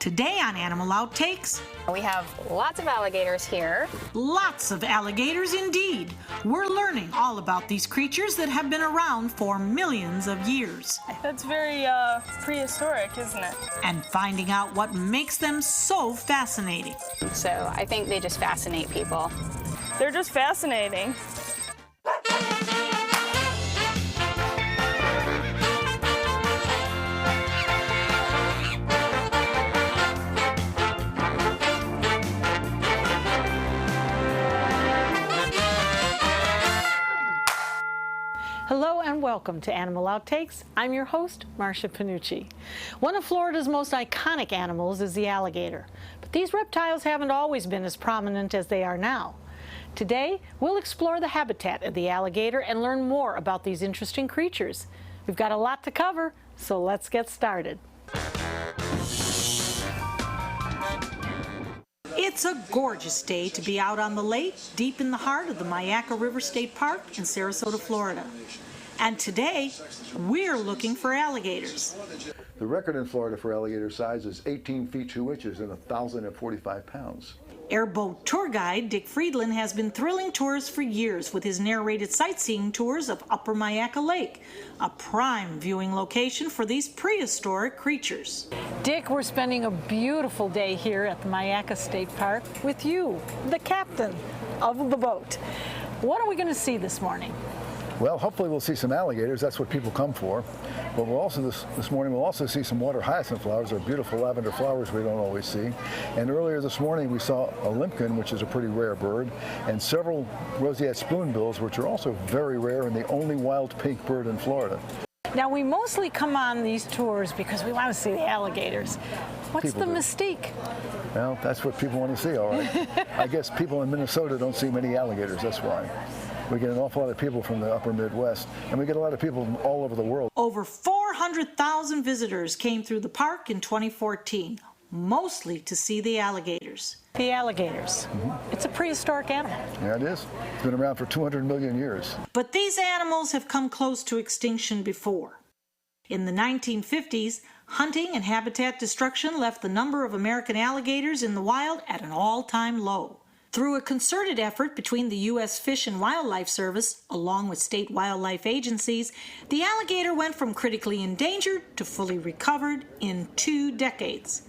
Today on Animal Outtakes, we have lots of alligators here. Lots of alligators indeed. We're learning all about these creatures that have been around for millions of years. That's very prehistoric, isn't it? And finding out what makes them so fascinating. So I think they just fascinate people. They're just fascinating. Hello and welcome to Animal Outtakes. I'm your host, Marcia Panucci. One of Florida's most iconic animals is the alligator, but these reptiles haven't always been as prominent as they are now. Today, we'll explore the habitat of the alligator and learn more about these interesting creatures. We've got a lot to cover, so let's get started. It's a gorgeous day to be out on the lake, deep in the heart of the Myakka River State Park in Sarasota, Florida. And today, we're looking for alligators. The record in Florida for alligator size is 18 feet 2 inches and 1,045 pounds. Airboat tour guide Dick Friedland has been thrilling tourists for years with his narrated sightseeing tours of Upper Myakka Lake, a prime viewing location for these prehistoric creatures. Dick, we're spending a beautiful day here at the Myakka State Park with you, the captain of the boat. What are we going to see this morning? Well, hopefully we'll see some alligators. That's what people come for. But we'll also this morning we'll also see some water hyacinth flowers, or beautiful lavender flowers we don't always see. And earlier this morning we saw a limpkin, which is a pretty rare bird, and several roseate spoonbills, which are also very rare and the only wild pink bird in Florida. Now, we mostly come on these tours because we want to see the alligators. What's the mystique? Well, that's what people want to see, all right. I guess people in Minnesota don't see many alligators, that's why. We get an awful lot of people from the upper Midwest, and we get a lot of people from all over the world. Over 400,000 visitors came through the park in 2014, mostly to see the alligators. The alligators. It's a prehistoric animal. Yeah, it is. It's been around for 200 million years. But these animals have come close to extinction before. In the 1950s, hunting and habitat destruction left the number of American alligators in the wild at an all-time low. Through a concerted effort between the U.S. Fish and Wildlife Service, along with state wildlife agencies, the alligator went from critically endangered to fully recovered in 2 decades.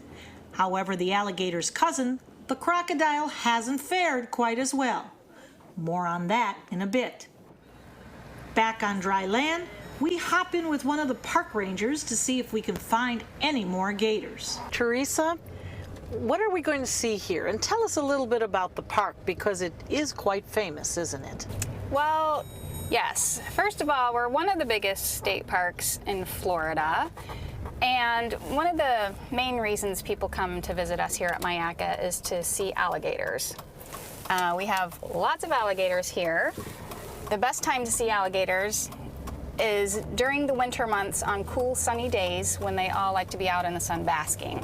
However, the alligator's cousin, the crocodile, hasn't fared quite as well. More on that in a bit. Back on dry land, we hop in with one of the park rangers to see if we can find any more gators. Teresa, what are we going to see here? And tell us a little bit about the park, because it is quite famous, isn't it? Well, yes. First of all, we're one of the biggest state parks in Florida. And one of the main reasons people come to visit us here at Myakka is to see alligators. We have lots of alligators here. The best time to see alligators is during the winter months on cool, sunny days when they all like to be out in the sun basking.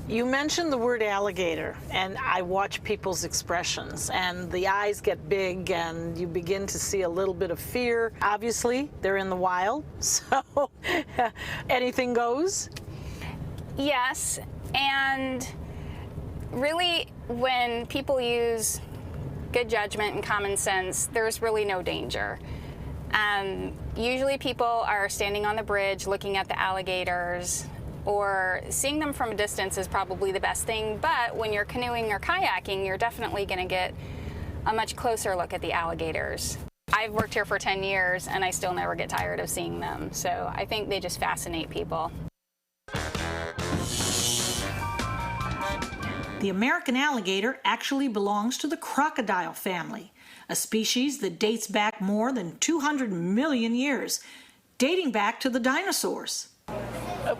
You mentioned the word alligator, and I watch people's expressions, and the eyes get big, and you begin to see a little bit of fear. Obviously, they're in the wild, so anything goes. Yes, and really, when people use good judgment and common sense, there's really no danger. Usually people are standing on the bridge looking at the alligators, or seeing them from a distance is probably the best thing, but when you're canoeing or kayaking, you're definitely going to get a much closer look at the alligators. I've worked here for 10 years and I still never get tired of seeing them, so I think they just fascinate people. The American alligator actually belongs to the crocodile family, a species that dates back more than 200 million years, dating back to the dinosaurs.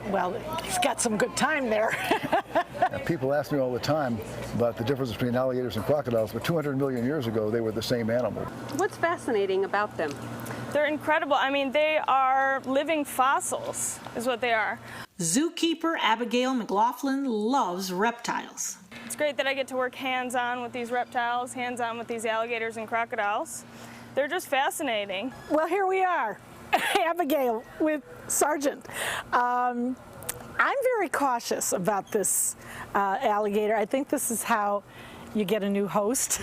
Well, he's got some good time there. People ask me all the time about the difference between alligators and crocodiles, but 200 million years ago, they were the same animal. What's fascinating about them? They're incredible. I mean, they are living fossils, is what they are. Zookeeper Abigail McLaughlin loves reptiles. It's great that I get to work hands-on with these reptiles, hands-on with these alligators and crocodiles. They're just fascinating. Well, here we are, Abigail with Sergeant. I'm very cautious about this alligator. I think this is how you get a new host.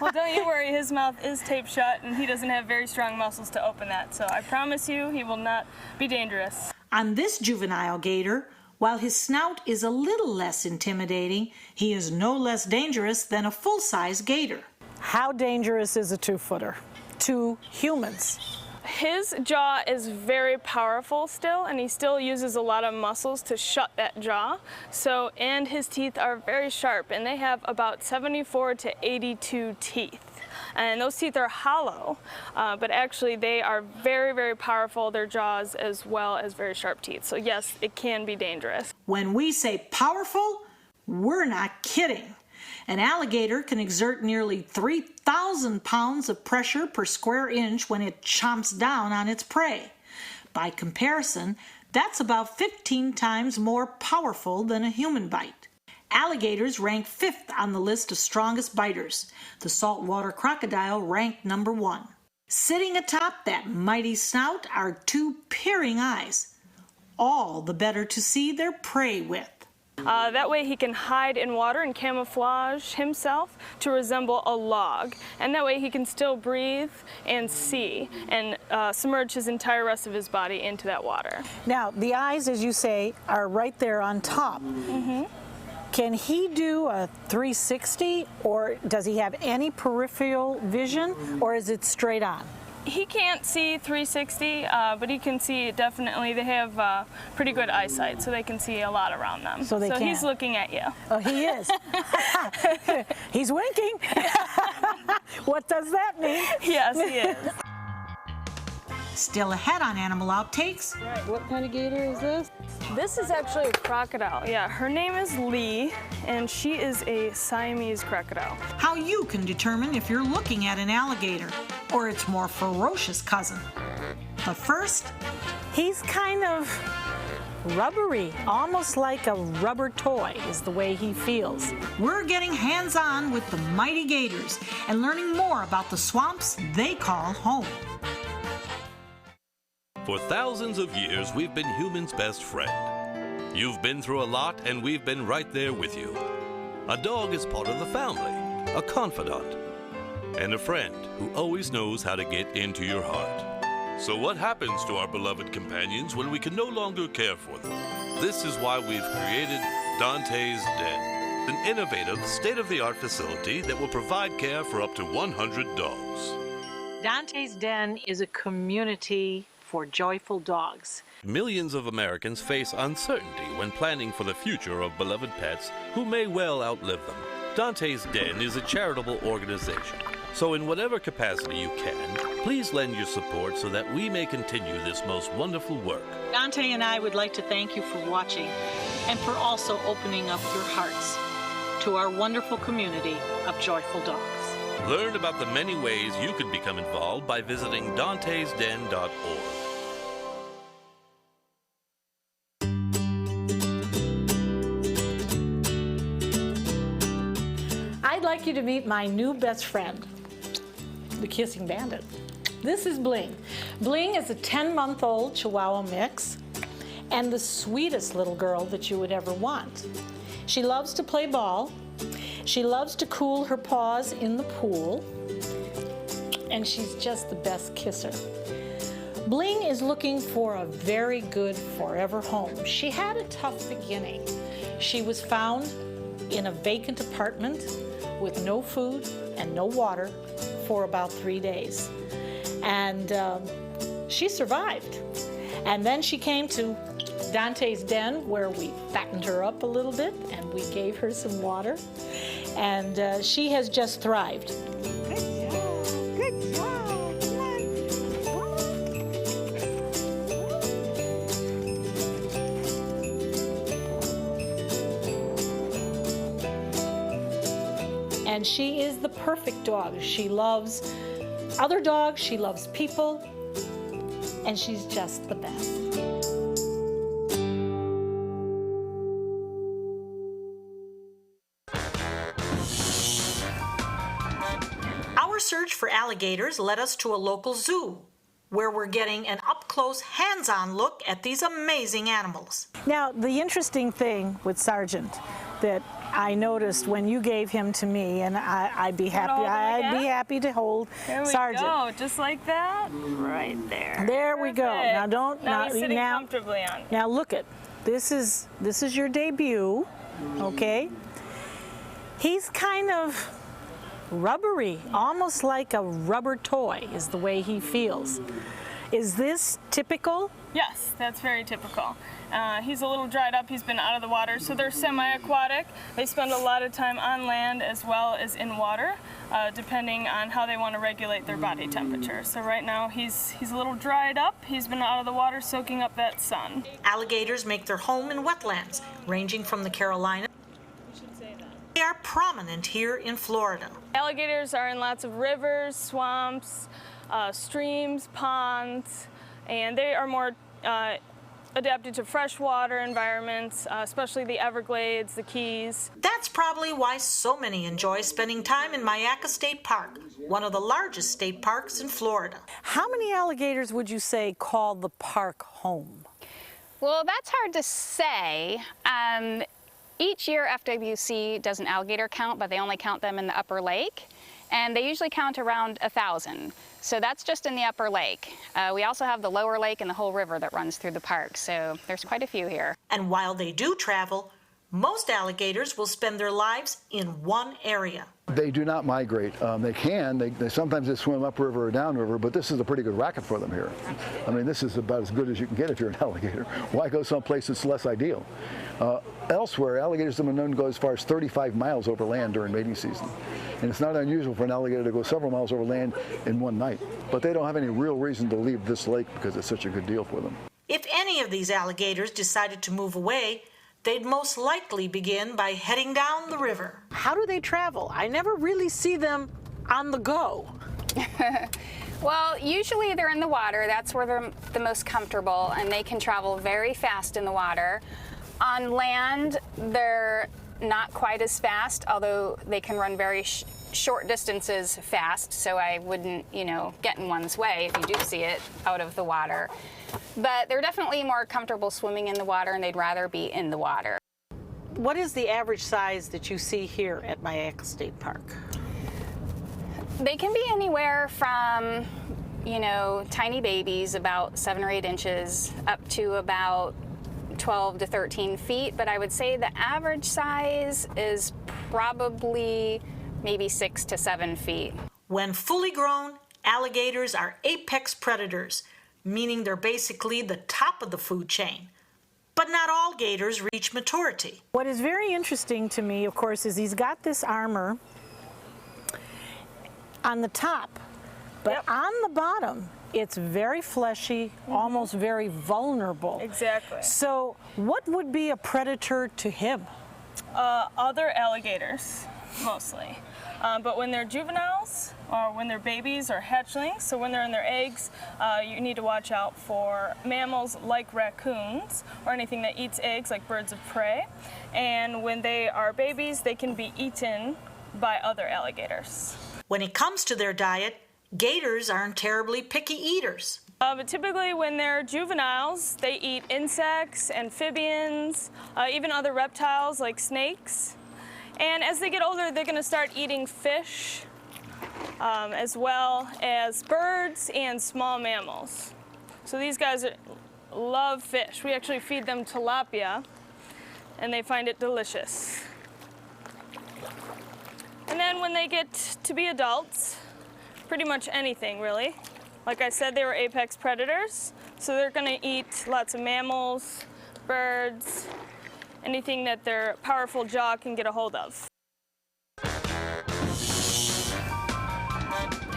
Well, don't you worry, his mouth is taped shut and he doesn't have very strong muscles to open that, so I promise you he will not be dangerous. On this juvenile gator, while his snout is a little less intimidating, he is no less dangerous than a full-size gator. How dangerous is a 2-footer to humans? His jaw is very powerful still, and he still uses a lot of muscles to shut that jaw. So, and his teeth are very sharp, and they have about 74 to 82 teeth. And those teeth are hollow, but actually they are very, very powerful, their jaws, as well as very sharp teeth. So yes, it can be dangerous. When we say powerful, we're not kidding. An alligator can exert nearly 3,000 pounds of pressure per square inch when it chomps down on its prey. By comparison, that's about 15 times more powerful than a human bite. Alligators rank 5th on the list of strongest biters. The saltwater crocodile ranked number 1. Sitting atop that mighty snout are 2 peering eyes, all the better to see their prey with. That way he can hide in water and camouflage himself to resemble a log. And that way he can still breathe and see and submerge his entire rest of his body into that water. Now, the eyes, as you say, are right there on top. Mm-hmm. Can he do a 360, or does he have any peripheral vision, or is it straight on? He can't see 360, but he can see definitely. They have pretty good eyesight, so they can see a lot around them. So he's looking at you. Oh, he is. He's winking. What does that mean? Yes, he is. Still ahead on Animal Outtakes, Right, what kind of gator is this? This is actually a crocodile. Yeah, her name is Lee, and she is a Siamese crocodile. how you can determine if you're looking at an alligator or its more ferocious cousin. But first, He's kind of rubbery, almost like a rubber toy is the way he feels. we're getting hands-on with the mighty gators and learning more about the swamps they call home. For thousands of years, we've been humans' best friend. You've been through a lot, and we've been right there with you. A dog is part of the family, a confidant, and a friend who always knows how to get into your heart. So what happens to our beloved companions when we can no longer care for them? This is why we've created Dante's Den, an innovative, state-of-the-art facility that will provide care for up to 100 dogs. Dante's Den is a community for joyful dogs. Millions of Americans face uncertainty when planning for the future of beloved pets who may well outlive them. Dante's Den is a charitable organization, so in whatever capacity you can, please lend your support so that we may continue this most wonderful work. Dante and I would like to thank you for watching and for also opening up your hearts to our wonderful community of joyful dogs. Learn about the many ways you could become involved by visiting dantesden.org. I'd like you to meet my new best friend, the Kissing Bandit. This is Bling. Bling is a 10-month-old Chihuahua mix and the sweetest little girl that you would ever want. She loves to play ball. She loves to cool her paws in the pool, and she's just the best kisser. Bling is looking for a very good forever home. She had a tough beginning. She was found in a vacant apartment with no food and no water for about 3 days. And she survived. And then she came to Dante's Den, where we fattened her up a little bit and we gave her some water. And she has just thrived. Good job. Good job. Come on. And she is the perfect dog. She loves other dogs, she loves people, and she's just the best. Our search for alligators led us to a local zoo, where we're getting an up-close up-close, hands-on look at these amazing animals. Now, the interesting thing with Sargent that I noticed when you gave him to me, and I'd be happy to hold There we Sargent. go, just like that. Right there. There we go. Perfect. Now don't Now he's sitting comfortably on. Now look it. This is your debut, okay? He's kind of rubbery, almost like a rubber toy is the way he feels. Is this typical? Yes, that's very typical. He's a little dried up, he's been out of the water, so they're semi-aquatic. They spend a lot of time on land as well as in water, depending on how they want to regulate their body temperature. So right now he's a little dried up, he's been out of the water soaking up that sun. Alligators make their home in wetlands, ranging from the Carolinas. They are prominent here in Florida. Alligators are in lots of rivers, swamps, streams, ponds, and they are more adapted to freshwater environments, especially the Everglades, the Keys. That's probably why so many enjoy spending time in Myakka State Park, one of the largest state parks in Florida. How many alligators would you say call the park home? Well, that's hard to say. Each year FWC does an alligator count, but they only count them in the upper lake. And they usually count around 1,000. So that's just in the upper lake. We also have the lower lake and the whole river that runs through the park. So there's quite a few here. And while they do travel, most alligators will spend their lives in one area. They do not migrate. They can. They sometimes swim upriver or downriver, but this is a pretty good racket for them here. I mean, this is about as good as you can get if you're an alligator. Why go someplace that's less ideal? Elsewhere, alligators have been known to go as far as 35 miles over land during mating season. And it's not unusual for an alligator to go several miles over land in one night. But they don't have any real reason to leave this lake because it's such a good deal for them. If any of these alligators decided to move away, they'd most likely begin by heading down the river. How do they travel? I never really see them on the go. Well, usually they're in the water. That's where they're the most comfortable, and they can travel very fast in the water. On land, they're not quite as fast, although they can run very short distances fast, so I wouldn't, get in one's way if you do see it out of the water. But they're definitely more comfortable swimming in the water, and they'd rather be in the water. What is the average size that you see here at Myakka State Park? They can be anywhere from, tiny babies, about 7 or 8 inches, up to about 12 to 13 feet, but I would say the average size is probably maybe 6 to 7 feet. When fully grown, alligators are apex predators, meaning they're basically the top of the food chain. But not all gators reach maturity. What is very interesting to me, of course, is he's got this armor on the top, but on the bottom, it's very fleshy, almost very vulnerable. Exactly. So what would be a predator to him? Other alligators, mostly. But when they're juveniles, or when they're babies or hatchlings, so when they're in their eggs, you need to watch out for mammals like raccoons, or anything that eats eggs like birds of prey. And when they are babies, they can be eaten by other alligators. When it comes to their diet, gators aren't terribly picky eaters. But typically when they're juveniles, they eat insects, amphibians, even other reptiles like snakes. And as they get older, they're going to start eating fish, as well as birds and small mammals. So these guys love fish. We actually feed them tilapia, and they find it delicious. And then when they get to be adults, pretty much anything, really. Like I said, they were apex predators, so they're going to eat lots of mammals, birds, anything that their powerful jaw can get a hold of.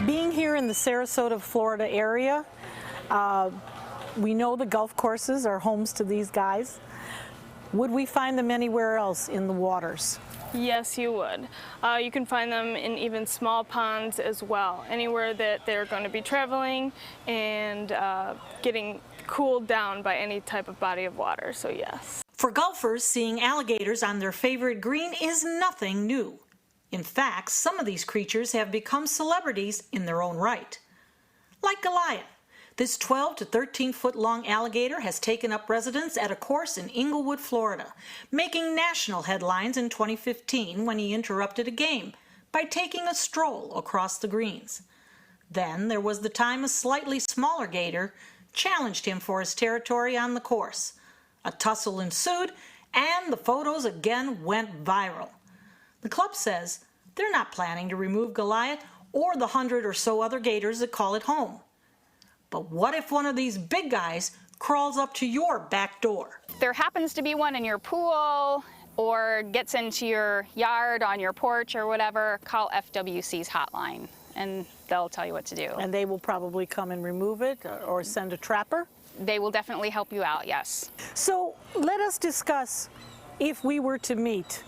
Being here in the Sarasota, Florida area, we know the golf courses are homes to these guys. Would we find them anywhere else in the waters? Yes, you would. You can find them in even small ponds as well, anywhere that they're going to be traveling and getting cooled down by any type of body of water, so yes. For golfers, seeing alligators on their favorite green is nothing new. In fact, some of these creatures have become celebrities in their own right. Like Goliath, This 12 to 13 foot long alligator has taken up residence at a course in Inglewood, Florida, making national headlines in 2015 when he interrupted a game by taking a stroll across the greens. Then there was the time a slightly smaller gator challenged him for his territory on the course. A tussle ensued, and the photos again went viral. The club says they're not planning to remove Goliath or the 100 or so other gators that call it home. But what if one of these big guys crawls up to your back door? If there happens to be one in your pool or gets into your yard, on your porch or whatever, call FWC's hotline and they'll tell you what to do. And they will probably come and remove it or send a trapper? They will definitely help you out, yes. So let us discuss if we were to meet.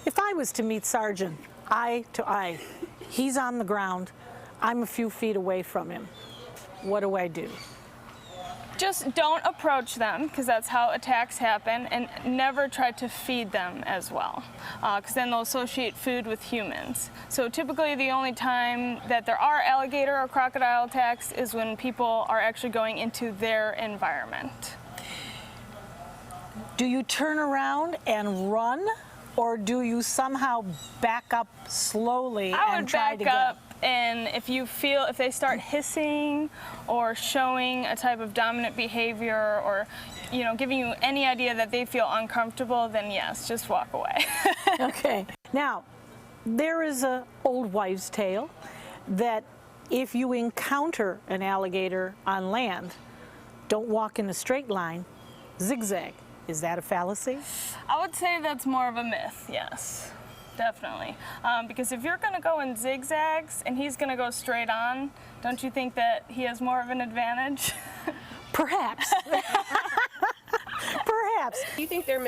If I was to meet Sergeant eye to eye, he's on the ground, I'm a few feet away from him. What do I do? Just don't approach them, because that's how attacks happen, and never try to feed them as well, because then they'll associate food with humans. So typically the only time that there are alligator or crocodile attacks is when people are actually going into their environment. Do you turn around and run, or do you somehow back up slowly and try to back up, and if they start hissing or showing a type of dominant behavior, or giving you any idea that they feel uncomfortable, then yes, just walk away. Okay. Now, there is an old wives' tale that if you encounter an alligator on land, don't walk in a straight line, zigzag. Is that a fallacy? I would say that's more of a myth, yes, definitely. Because if you're going to go in zigzags and he's going to go straight on, don't you think that he has more of an advantage? Perhaps. Perhaps. Do you think they're